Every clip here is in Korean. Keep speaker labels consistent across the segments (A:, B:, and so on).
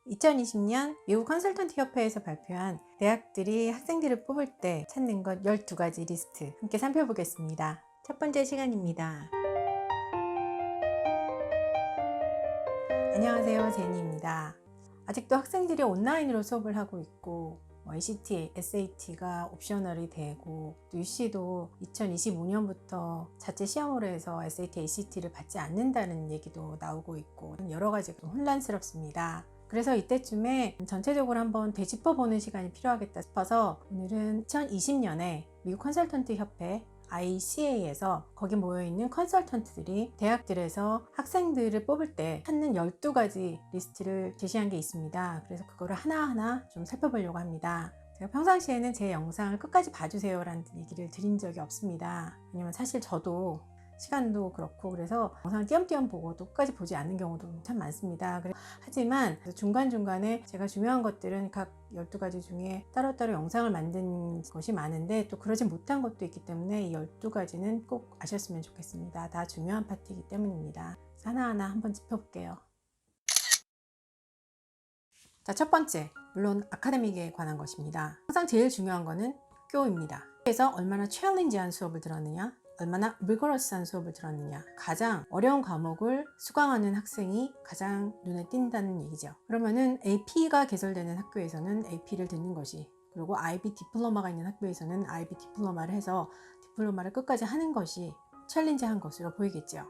A: 2020년 미국 컨설턴트 협회에서 발표한 대학들이 학생들을 뽑을 때 찾는 것 12가지 리스트 함께 살펴보겠습니다. 첫 번째 시간입니다. 안녕하세요, 제니입니다. 아직도 학생들이 온라인으로 수업을 하고 있고 ACT, SAT가 옵셔널이 되고 또 UC도 2025년부터 자체 시험으로 해서 SAT, ACT를 받지 않는다는 얘기도 나오고 있고 여러 가지 혼란스럽습니다. 그래서 이때쯤에 전체적으로 한번 되짚어보는 시간이 필요하겠다 싶어서 오늘은 2020년에 미국 컨설턴트 협회 ICA에서 거기 모여있는 컨설턴트들이 대학들에서 학생들을 뽑을 때 찾는 12가지 리스트를 제시한 게 있습니다. 그래서 그거를 하나하나 좀 살펴보려고 합니다. 제가 평상시에는 제 영상을 끝까지 봐주세요 라는 얘기를 드린 적이 없습니다. 왜냐면 사실 저도 시간도 그렇고 그래서 영상을 띄엄띄엄 보고 또 끝까지 보지 않는 경우도 참 많습니다. 하지만 중간중간에 제가 중요한 것들은 각 12가지 중에 따로따로 영상을 만든 것이 많은데 또 그러지 못한 것도 있기 때문에 이 12가지는 꼭 아셨으면 좋겠습니다. 다 중요한 파트이기 때문입니다. 하나하나 한번 짚어볼게요. 자, 첫 번째, 물론 아카데믹에 관한 것입니다. 항상 제일 중요한 거는 학교입니다. 그래서 얼마나 챌린지한 수업을 들었느냐, 얼마나 리거러스한 수업을 들었느냐, 가장 어려운 과목을 수강하는 학생이 가장 눈에 띈다는 얘기죠. 그러면은 AP가 개설되는 학교에서는 AP를 듣는 것이, 그리고 IB 디플로마가 있는 학교에서는 IB 디플로마를 해서 디플로마를 끝까지 하는 것이 챌린지한 것으로 보이겠죠.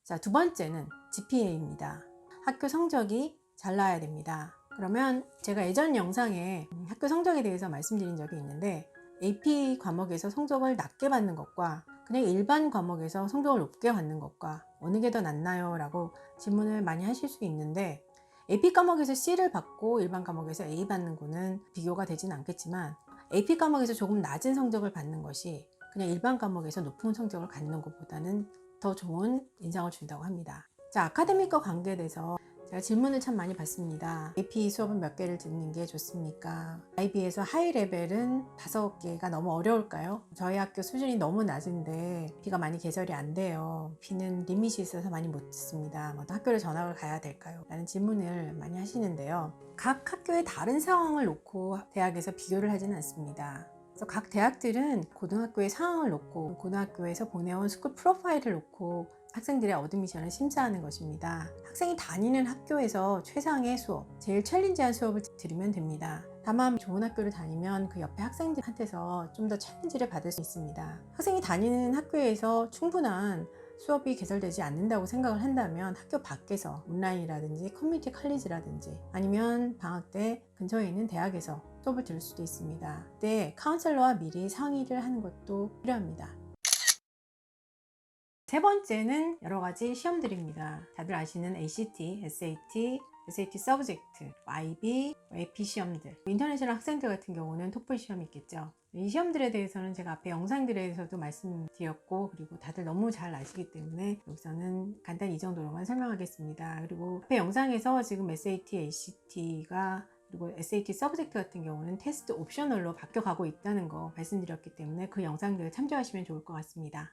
A: 자, 두 번째는 GPA입니다. 학교 성적이 잘 나와야 됩니다. 그러면 제가 예전 영상에 학교 성적에 대해서 말씀드린 적이 있는데 AP 과목에서 성적을 낮게 받는 것과 그냥 일반 과목에서 성적을 높게 받는 것과 어느 게 더 낫나요? 라고 질문을 많이 하실 수 있는데 AP 과목에서 C를 받고 일반 과목에서 A 받는 거는 비교가 되진 않겠지만 AP 과목에서 조금 낮은 성적을 받는 것이 그냥 일반 과목에서 높은 성적을 갖는 것보다는 더 좋은 인상을 준다고 합니다. 자, 아카데믹과 관계돼서 제가 질문을 참 많이 받습니다. AP 수업은 몇 개를 듣는 게 좋습니까? IB에서 하이 레벨은 5개가 너무 어려울까요? 저희 학교 수준이 너무 낮은데 B가 많이 개설이 안 돼요. B는 리밋이 있어서 많이 못 듣습니다. 학교를 전학을 가야 될까요? 라는 질문을 많이 하시는데요. 각 학교의 다른 상황을 놓고 대학에서 비교를 하지는 않습니다. 그래서 각 대학들은 고등학교의 상황을 놓고 고등학교에서 보내온 스쿨 프로파일을 놓고 학생들의 어드미션을 심사하는 것입니다. 학생이 다니는 학교에서 최상의 수업, 제일 챌린지한 수업을 들으면 됩니다. 다만 좋은 학교를 다니면 그 옆에 학생들한테서 좀 더 챌린지를 받을 수 있습니다. 학생이 다니는 학교에서 충분한 수업이 개설되지 않는다고 생각을 한다면 학교 밖에서 온라인이라든지 커뮤니티 칼리지라든지 아니면 방학 때 근처에 있는 대학에서 수업을 들을 수도 있습니다. 그때 카운셀러와 미리 상의를 하는 것도 필요합니다. 세 번째는 여러 가지 시험들입니다. 다들 아시는 ACT, SAT, SAT 서브젝트, IB, AP 시험들, 인터내셔널 학생들 같은 경우는 토플 시험이 있겠죠. 이 시험들에 대해서는 제가 앞에 영상들에서도 말씀드렸고 그리고 다들 너무 잘 아시기 때문에 여기서는 간단히 이 정도로만 설명하겠습니다. 그리고 앞에 영상에서 지금 SAT, ACT가 그리고 SAT 서브젝트 같은 경우는 테스트 옵셔널로 바뀌어가고 있다는 거 말씀드렸기 때문에 그 영상들을 참조하시면 좋을 것 같습니다.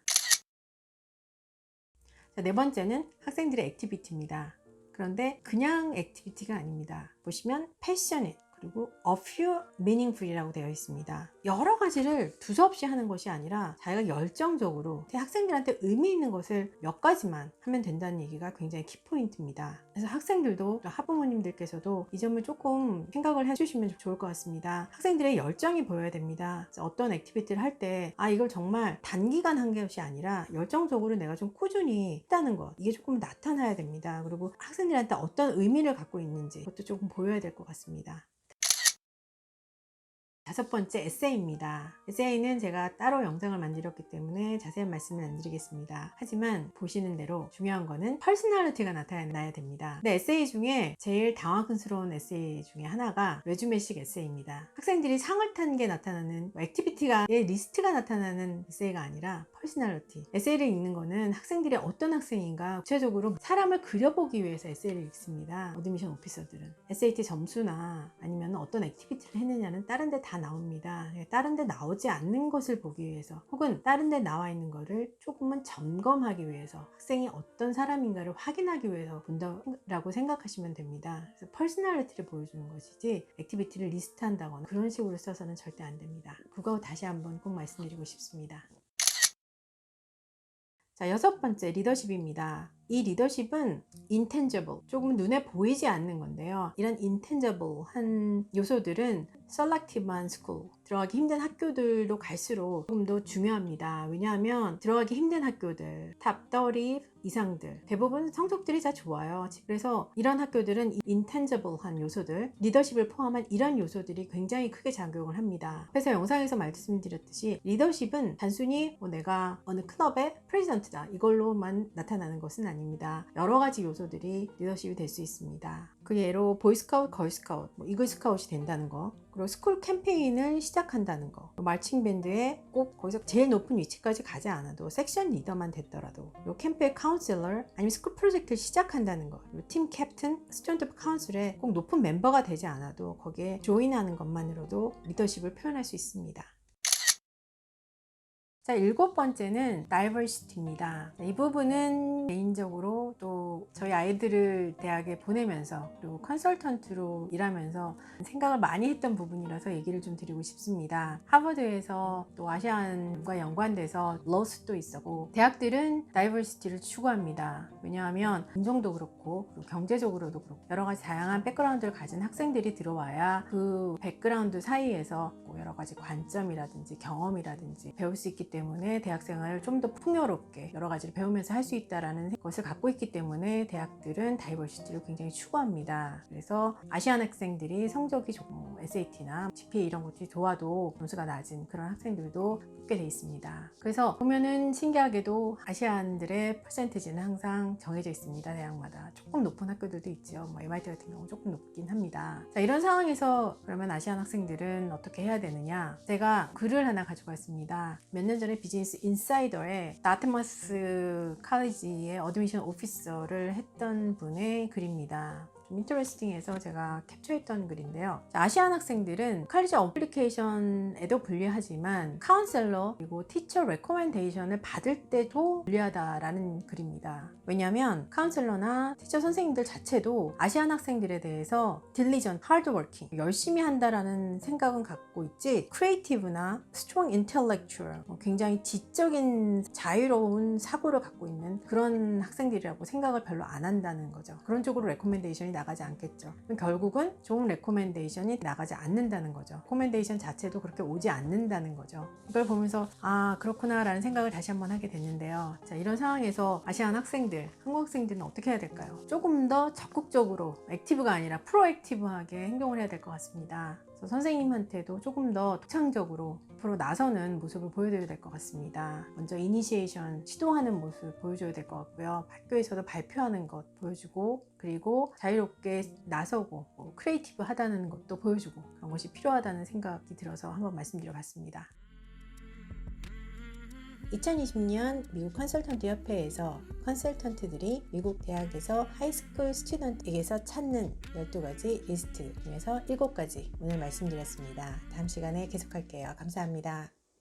A: 자, 네 번째는 학생들의 액티비티입니다. 그런데 그냥 액티비티가 아닙니다. 보시면 passionate 그리고 a few meaningful이라고 되어 있습니다. 여러 가지를 두서없이 하는 것이 아니라 자기가 열정적으로 학생들한테 의미 있는 것을 몇 가지만 하면 된다는 얘기가 굉장히 키포인트입니다. 그래서 학생들도 학부모님들께서도 이 점을 조금 생각을 해주시면 좋을 것 같습니다. 학생들의 열정이 보여야 됩니다. 어떤 액티비티를 할 때 이걸 정말 단기간 한 것이 아니라 열정적으로 내가 좀 꾸준히 했다는 것 이게 조금 나타나야 됩니다. 그리고 학생들한테 어떤 의미를 갖고 있는지 그것도 조금 보여야 될 것 같습니다. 다섯 번째 에세이입니다. 에세이는 제가 따로 영상을 만들었기 때문에 자세한 말씀은 안 드리겠습니다. 하지만 보시는 대로 중요한 거는 퍼스널리티가 나타나야 됩니다. 근데 에세이 중에 제일 당황스러운 에세이 중에 하나가 레주메식 에세이입니다. 학생들이 상을 탄 게 나타나는 액티비티가 리스트가 나타나는 에세이가 아니라 퍼스널리티. 에세이를 읽는 거는 학생들이 어떤 학생인가 구체적으로 사람을 그려보기 위해서 에세이를 읽습니다. 어드미션 오피서들은 SAT 점수나 아니면 어떤 액티비티를 했느냐는 다른 데 다 나옵니다. 다른 데 나오지 않는 것을 보기 위해서 혹은 다른 데 나와 있는 거를 조금은 점검하기 위해서 학생이 어떤 사람인가를 확인하기 위해서 본다라고 생각하시면 됩니다. 그래서 퍼스널리티를 보여주는 것이지 액티비티를 리스트한다거나 그런 식으로 써서는 절대 안 됩니다. 그거 다시 한번 꼭 말씀드리고 싶습니다. 자, 6번째 리더십입니다. 이 리더십은 intangible, 조금 눈에 보이지 않는 건데요. 이런 intangible한 요소들은 selective한 school, 들어가기 힘든 학교들도 갈수록 조금 더 중요합니다. 왜냐하면 들어가기 힘든 학교들, 탑 30 이상들 대부분 성적들이 다 좋아요. 그래서 이런 학교들은 intangible한 요소들, 리더십을 포함한 이런 요소들이 굉장히 크게 작용을 합니다. 그래서 영상에서 말씀드렸듯이 리더십은 단순히 내가 어느 클럽의 프레지던트다 이걸로만 나타나는 것은 아닙니다. 여러 가지 요소들이 리더십이 될 수 있습니다. 그 예로 보이스카우트, 걸스카우트, 이글스카우트이 된다는 거, 그리고 스쿨 캠페인을 시작한다는 거, 마칭밴드에 꼭 거기서 제일 높은 위치까지 가지 않아도 섹션 리더만 됐더라도, 그리고 캠페인 카운슬러 아니면 스쿨 프로젝트를 시작한다는 거, 그리고 팀 캡틴, 스튜던트 카운슬에 꼭 높은 멤버가 되지 않아도 거기에 조인하는 것만으로도 리더십을 표현할 수 있습니다. 자, 7번째는 diversity입니다. 이 부분은 개인적으로 또 저희 아이들을 대학에 보내면서 그리고 컨설턴트로 일하면서 생각을 많이 했던 부분이라서 얘기를 좀 드리고 싶습니다. 하버드에서 또 아시안과 연관돼서 러스도 있었고 대학들은 다이버시티를 추구합니다. 왜냐하면 인종도 그렇고 그리고 경제적으로도 그렇고 여러 가지 다양한 백그라운드를 가진 학생들이 들어와야 그 백그라운드 사이에서 여러 가지 관점이라든지 경험이라든지 배울 수 있기 때문에 대학생활을 좀 더 풍요롭게 여러 가지를 배우면서 할 수 있다는 것을 갖고 있기 때문에 대학들은 다이버시티를 굉장히 추구합니다. 그래서 아시안 학생들이 성적이 조금 SAT나 GPA 이런 것들이 좋아도 점수가 낮은 그런 학생들도 붙게 돼 있습니다. 그래서 보면은 신기하게도 아시안들의 퍼센티지는 항상 정해져 있습니다. 대학마다 조금 높은 학교들도 있죠. MIT 같은 경우 조금 높긴 합니다. 자, 이런 상황에서 그러면 아시안 학생들은 어떻게 해야 되느냐, 제가 글을 하나 가져왔습니다. 몇 년 전에 비즈니스 인사이더에 다트머스 칼리지의 어드미션 오피서를 했던 분의 글입니다. 좀 인터레스팅해서 제가 캡처했던 글인데요. 아시안 학생들은 칼리지 어플리케이션에도 불리하지만 카운셀러 그리고 티처 레코멘데이션을 받을 때도 불리하다라는 글입니다. 왜냐하면 카운셀러나 티처 선생님들 자체도 아시안 학생들에 대해서 딜리전, 하드워킹, 열심히 한다라는 생각은 갖고 있지 크리에이티브나 스트롱 인텔렉추얼, 굉장히 지적인 자유로운 사고를 갖고 있는 그런 학생들이라고 생각을 별로 안 한다는 거죠. 그런 쪽으로 레코멘데이션이 나가지 않겠죠. 결국은 좋은 레코멘데이션이 나가지 않는다는 거죠. 레코멘데이션 자체도 그렇게 오지 않는다는 거죠. 이걸 보면서 아 그렇구나 라는 생각을 다시 한번 하게 됐는데요. 자, 이런 상황에서 아시안 학생들, 한국 학생들은 어떻게 해야 될까요? 조금 더 적극적으로 액티브가 아니라 프로액티브하게 행동을 해야 될 것 같습니다. 그래서 선생님한테도 조금 더 독창적으로 앞으로 나서는 모습을 보여드려야 될 것 같습니다. 먼저 이니시에이션 시도하는 모습 보여줘야 될 것 같고요. 학교에서도 발표하는 것 보여주고 그리고 자유롭게 나서고 크리에이티브 하다는 것도 보여주고 그런 것이 필요하다는 생각이 들어서 한번 말씀드려 봤습니다. 2020년 미국 컨설턴트 협회에서 컨설턴트들이 미국 대학에서 하이스쿨 스튜던트에게서 찾는 12가지 리스트 중에서 7가지 오늘 말씀드렸습니다. 다음 시간에 계속할게요. 감사합니다.